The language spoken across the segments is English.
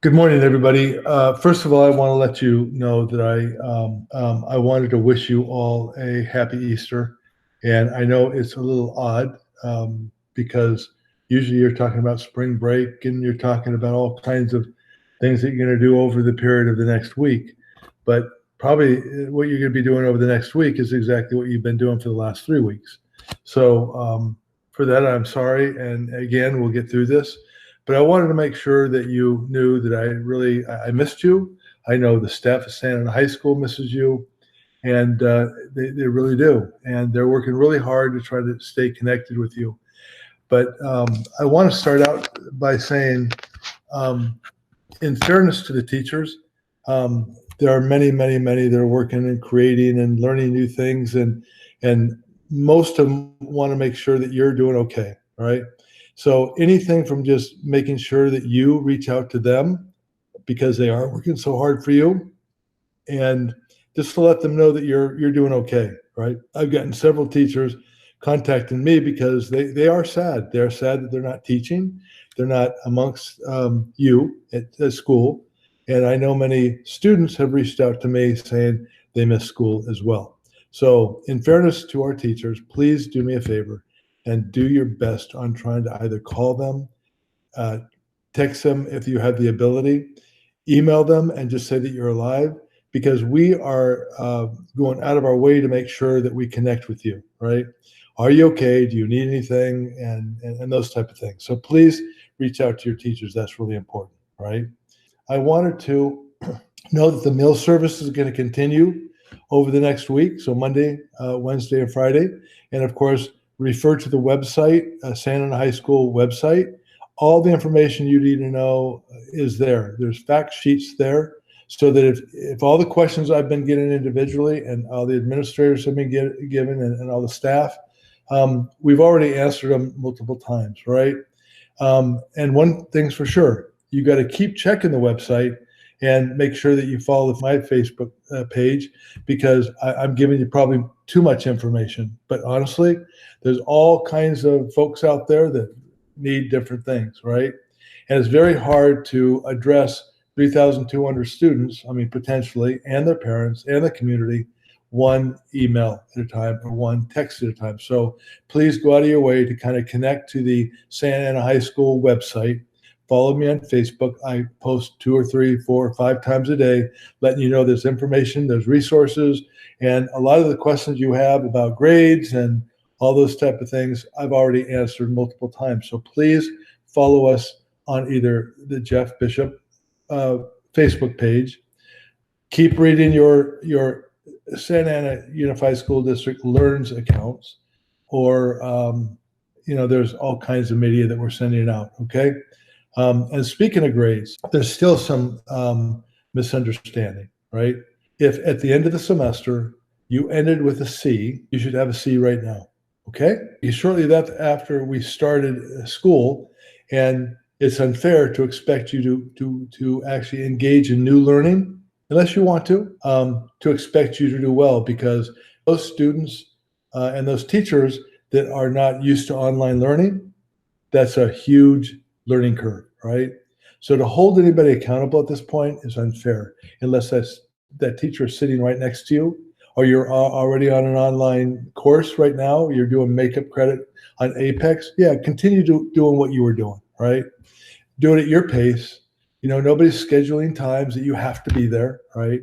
Good morning, everybody. First of all, I want to let you know that I wanted to wish you all a happy Easter, and I know it's a little odd because usually you're talking about spring break and you're talking about all kinds of things that you're going to do over the period of the next week, but probably what you're going to be doing over the next week is exactly what you've been doing for the last 3 weeks. So for that, I'm sorry, and again, we'll get through this. But I wanted to make sure that you knew that I missed you. I know the staff of Santa Ana High School misses you, and they really do. And they're working really hard to try to stay connected with you. But I want to start out by saying, um, in fairness to the teachers, there are many, many, many that are working and creating and learning new things, and most of them want to make sure that you're doing okay, right? So anything from just making sure that you reach out to them because they are working so hard for you, and just to let them know that you're doing okay, right? I've gotten several teachers contacting me because they are sad. They're sad that they're not teaching. They're not amongst you at school. And I know many students have reached out to me saying they miss school as well. So in fairness to our teachers, please do me a favor and do your best on trying to either call them, uh, text them if you have the ability, email them and just say that you're alive, because we are going out of our way to make sure that we connect with you, right? Are you okay? Do you need anything? And those type of things. So please reach out to your teachers. That's really important, right? I wanted to know that the meal service is going to continue over the next week. So Monday, Wednesday, and Friday. And of course, refer to the website, Santa Ana High School website. All the information you need to know is there. There's fact sheets there, so that if all the questions I've been getting individually and all the administrators have been given and all the staff, we've already answered them multiple times, right? And one thing's for sure, you got to keep checking the website and make sure that you follow my Facebook page, because I'm giving you probably too much information. But honestly, there's all kinds of folks out there that need different things, right? And it's very hard to address 3,200 students, I mean, potentially, and their parents and the community, one email at a time or one text at a time. So please go out of your way to kind of connect to the Santa Ana High School website. Follow me on Facebook. I post 2 or 3, 4 or 5 times a day, letting you know there's information, there's resources, and a lot of the questions you have about grades and all those type of things, I've already answered multiple times. So please follow us on either the Jeff Bishop Facebook page. Keep reading your Santa Ana Unified School District Learns accounts, or there's all kinds of media that we're sending out. Okay. And speaking of grades, there's still some misunderstanding, right? If at the end of the semester you ended with a C, you should have a C right now. Okay? Shortly after we started school, and it's unfair to expect you to actually engage in new learning unless you want to expect you to do well, because those students and those teachers that are not used to online learning, that's a huge learning curve, right? So to hold anybody accountable at this point is unfair, unless that teacher is sitting right next to you, or you're already on an online course right now, you're doing makeup credit on Apex. Yeah, continue doing what you were doing, right? Do it at your pace. Nobody's scheduling times that you have to be there, right?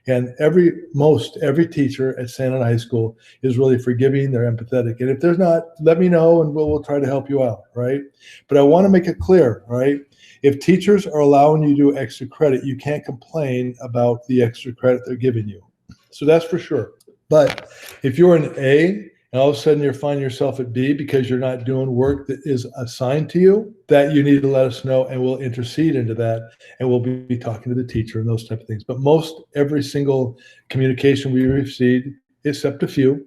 And every teacher at Santa Ana High School is really forgiving. They're empathetic. And if there's not, let me know and we'll try to help you out, right? But I want to make it clear, right? If teachers are allowing you to do extra credit, you can't complain about the extra credit they're giving you. So that's for sure. But if you're an A and all of a sudden you find yourself at B because you're not doing work that is assigned to you, that you need to let us know, and we'll intercede into that, and we'll be talking to the teacher and those type of things. But every single communication we received, except a few,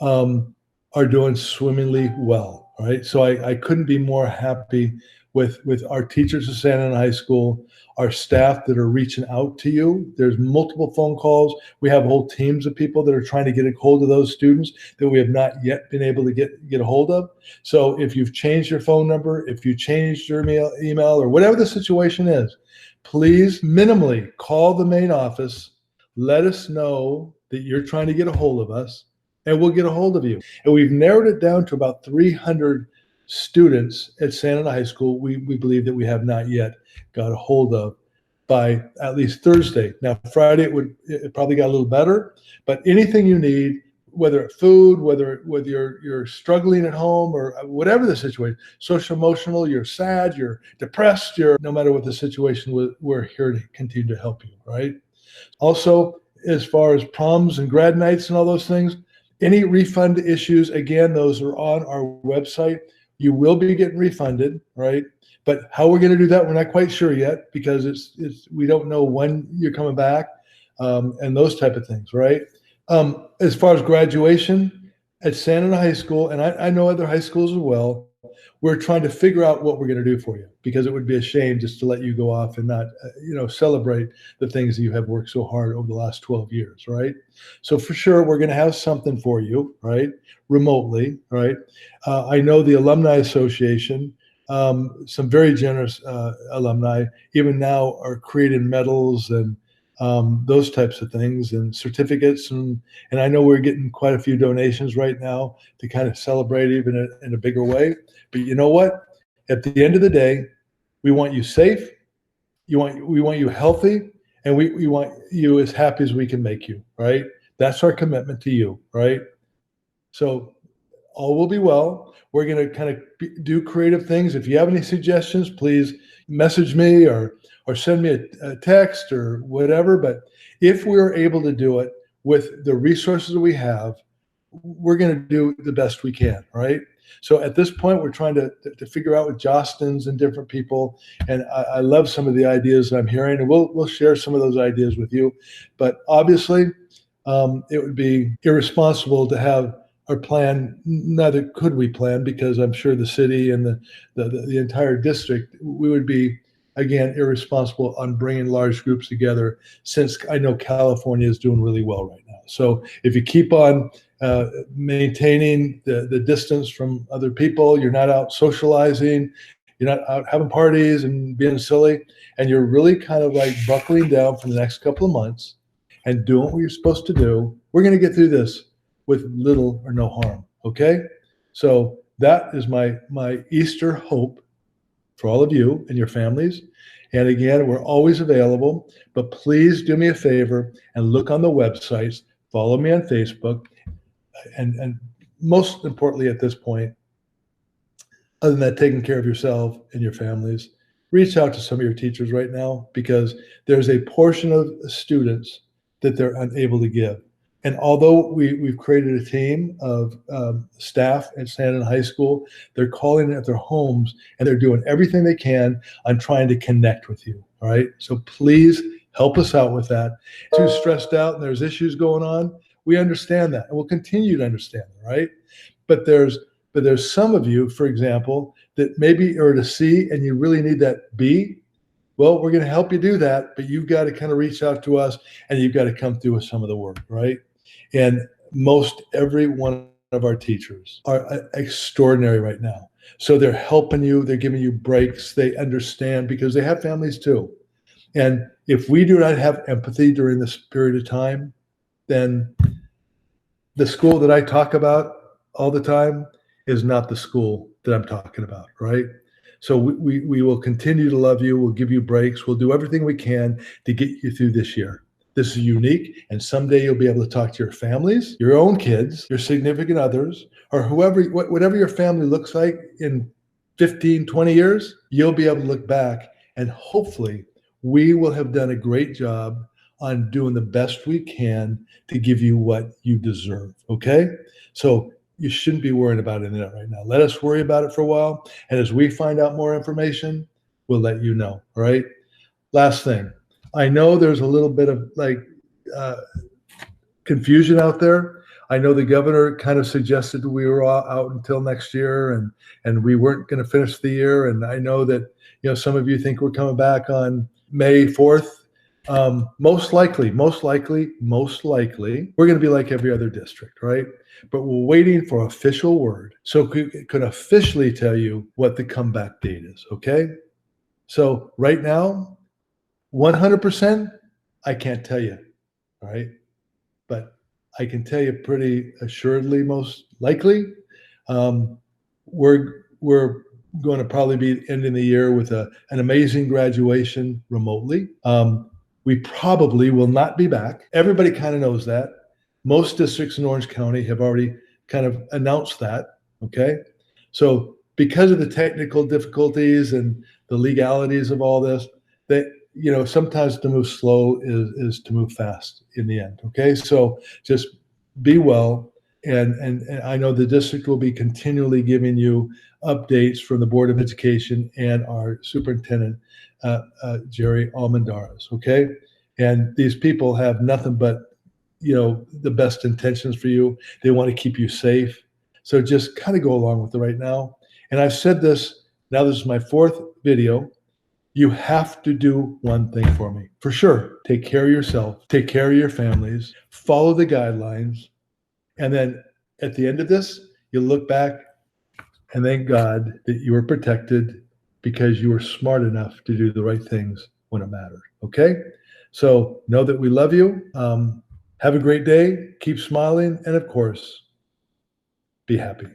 are doing swimmingly well, right? So I couldn't be more happy with our teachers at Santa Ana High School, our staff that are reaching out to you. There's multiple phone calls. We have whole teams of people that are trying to get a hold of those students that we have not yet been able to get a hold of. So if you've changed your phone number, if you changed your email or whatever the situation is, Please minimally call the main office. Let us know that you're trying to get a hold of us, and we'll get a hold of you. And we've narrowed it down to about 300 students at Santa Ana High School we believe that we have not yet got a hold of by at least Thursday. Now, Friday it probably got a little better, but anything you need, whether it's food, whether you're struggling at home or whatever the situation, social emotional, you're sad, you're depressed, no matter what the situation, we're here to continue to help you, right? Also, as far as proms and grad nights and all those things, any refund issues, again, those are on our website. You will be getting refunded, right? But how we're going to do that, we're not quite sure yet, because we don't know when you're coming back, and those type of things, right? As far as graduation at Santa Ana High School, and I know other high schools as well, we're trying to figure out what we're going to do for you, because it would be a shame just to let you go off and not, celebrate the things that you have worked so hard over the last 12 years, right? So for sure, we're going to have something for you, right? Remotely, right? I know the Alumni Association, some very generous alumni, even now are creating medals and those types of things and certificates. And I know we're getting quite a few donations right now to kind of celebrate even in a bigger way. But you know what? At the end of the day, we want you safe. We want you healthy, and we want you as happy as we can make you, right? That's our commitment to you, right? So all will be well. We're going to kind of do creative things. If you have any suggestions, please message me or send me a text or whatever. But if we're able to do it with the resources that we have, we're going to do the best we can, right? So at this point, we're trying to figure out with Jostens and different people. And I love some of the ideas I'm hearing, and we'll share some of those ideas with you. But obviously, it would be irresponsible to have our plan, neither could we plan, because I'm sure the city and the entire district, we would be, again, irresponsible on bringing large groups together, since I know California is doing really well right now. So if you keep on maintaining the distance from other people, you're not out socializing, you're not out having parties and being silly, and you're really kind of like buckling down for the next couple of months and doing what you're supposed to do, we're going to get through this with little or no harm. Okay? So that is my Easter hope for all of you and your families. And again, we're always available, but please do me a favor and look on the websites, follow me on Facebook, and most importantly at this point, other than that, taking care of yourself and your families, reach out to some of your teachers right now, because there's a portion of students that they're unable to give. And although we've created a team of staff at Santa Ana High School, they're calling at their homes and they're doing everything they can on trying to connect with you. All right. So please help us out with that. Too stressed out and there's issues going on. We understand that, and we'll continue to understand that, right? But there's some of you, for example, that maybe are at a C and you really need that B. Well, we're going to help you do that, but you've got to kind of reach out to us, and you've got to come through with some of the work, right? And most every one of our teachers are extraordinary right now. So they're helping you. They're giving you breaks. They understand, because they have families too. And if we do not have empathy during this period of time, then the school that I talk about all the time is not the school that I'm talking about, right? So we will continue to love you. We'll give you breaks. We'll do everything we can to get you through this year. This is unique, and someday you'll be able to talk to your families, your own kids, your significant others, or whatever your family looks like in 15, 20 years. You'll be able to look back, and hopefully we will have done a great job on doing the best we can to give you what you deserve, okay? So you shouldn't be worrying about any of that right now. Let us worry about it for a while, and as we find out more information, we'll let you know, all right? Last thing, I know there's a little bit of confusion out there. I know the governor kind of suggested we were all out until next year, and we weren't going to finish the year. And I know that some of you think we're coming back on May 4th. Most likely, we're going to be like every other district, right? But we're waiting for official word, so we could officially tell you what the comeback date is. Okay. So right now, 100%, I can't tell you, all right? But I can tell you pretty assuredly, most likely, um, we're going to probably be ending the year with an amazing graduation remotely. We probably will not be back. Everybody kind of knows that. Most districts in Orange County have already kind of announced that. Okay. So because of the technical difficulties and the legalities of all this, that sometimes to move slow is to move fast in the end. Okay. So just be well. And I know the district will be continually giving you updates from the Board of Education and our superintendent, Jerry Almendares. Okay. And these people have nothing but, the best intentions for you. They want to keep you safe. So just kind of go along with it right now. And I've said this, now this is my fourth video. You have to do one thing for me, for sure. Take care of yourself, take care of your families, follow the guidelines. And then at the end of this, you look back and thank God that you were protected because you were smart enough to do the right things when it mattered. Okay. So know that we love you. Have a great day. Keep smiling. And of course, be happy.